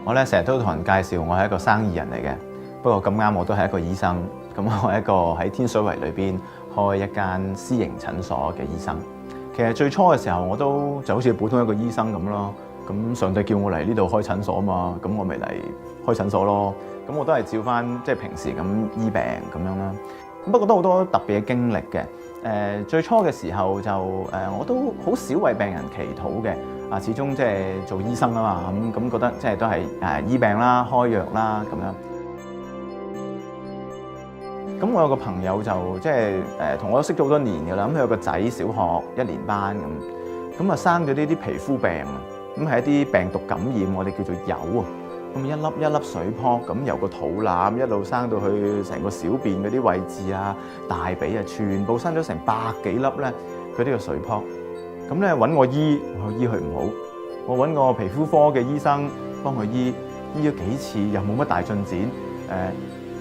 我咧成日都同人介紹我係一個生意人嚟嘅，不過咁啱我都係一個醫生，咁我係一個喺天水圍裏邊開一間私營診所嘅醫生。其實最初嘅時候我都就好似普通一個醫生咁咯，咁上帝叫我嚟呢度開診所啊嘛，咁我咪嚟開診所咯。咁我都係照翻即係平時咁醫病咁樣啦。不過都好多特別嘅經歷嘅。最初嘅時候就我都好少為病人祈禱嘅。始終即係做醫生啊嘛，咁覺得即係都係醫病啦、開藥啦咁樣。咁我有個朋友就即係同我都識咗好多年㗎啦。咁佢有個仔小學1年班咁啊生咗呢啲皮膚病啊，咁係一啲病毒感染，我哋叫做疣啊。咁一粒一粒水泡咁由個肚腩一路生到去成個小便嗰啲位置啊、大髀啊，全部生咗成100幾粒咧，佢呢個水泡。咁咧揾我醫，我醫佢唔好。我揾個皮膚科嘅醫生幫佢醫咗幾次又冇乜大進展。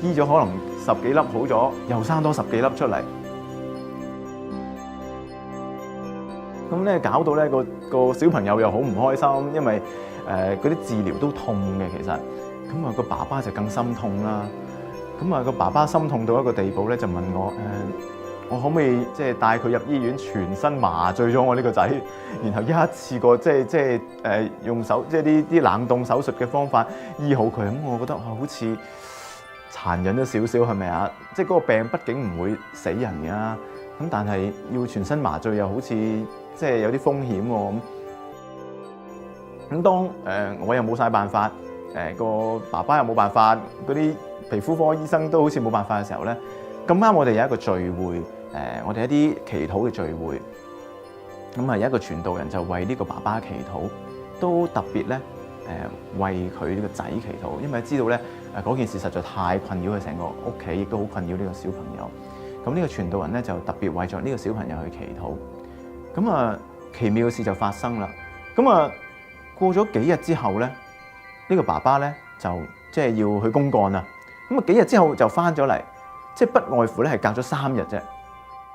醫咗可能10幾粒好咗，又生多10幾粒出嚟。咁咧搞到咧個小朋友又好唔開心，因為嗰啲治療都痛嘅其實。咁啊個爸爸就更心痛啦。咁啊個爸爸心痛到一個地步咧，就問我可唔可以即係帶佢入醫院，全身麻醉咗我呢個仔，然後一次過用即係啲冷凍手術嘅方法醫好佢。咁我覺得好似殘忍咗少少，係咪啊？即係嗰個病畢竟唔會死人㗎，咁但係要全身麻醉又好似即係有啲風險喎。咁當我又冇晒辦法，個爸爸又冇辦法，嗰啲皮膚科醫生都好似冇辦法嘅時候咧，咁啱我哋有一個聚會，我哋一啲祈禱嘅聚會，咁啊有一個傳道人就為呢個爸爸祈禱，都特別咧為佢呢個仔祈禱，因為知道咧嗰件事實在太困擾佢成個屋企，亦都好困擾呢個小朋友。咁呢個傳道人咧就特別為咗呢個小朋友去祈禱。咁啊奇妙嘅事就發生啦。咁啊過咗幾日之後咧，呢個爸爸咧就即係要去公幹啦。咁啊幾日之後就翻咗嚟。即係不外乎咧係隔咗3日啫。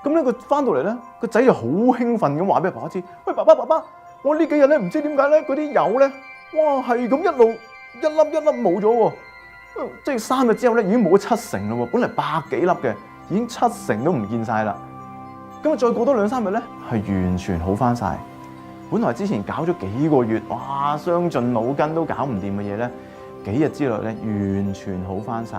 咁咧佢翻到嚟咧，個仔就好興奮咁話俾爸爸知：喂，爸爸，我呢幾日咧唔知點解咧嗰啲疣咧，哇係咁一路一粒一粒冇咗喎。即係3日之後咧已經冇咗7成咯喎，本嚟100幾粒嘅，已經7成都唔見晒啦。咁啊再過多2、3日咧係完全好翻晒。本來之前搞咗幾個月，哇傷盡腦筋都搞唔掂嘅嘢咧，幾日之內咧完全好翻晒。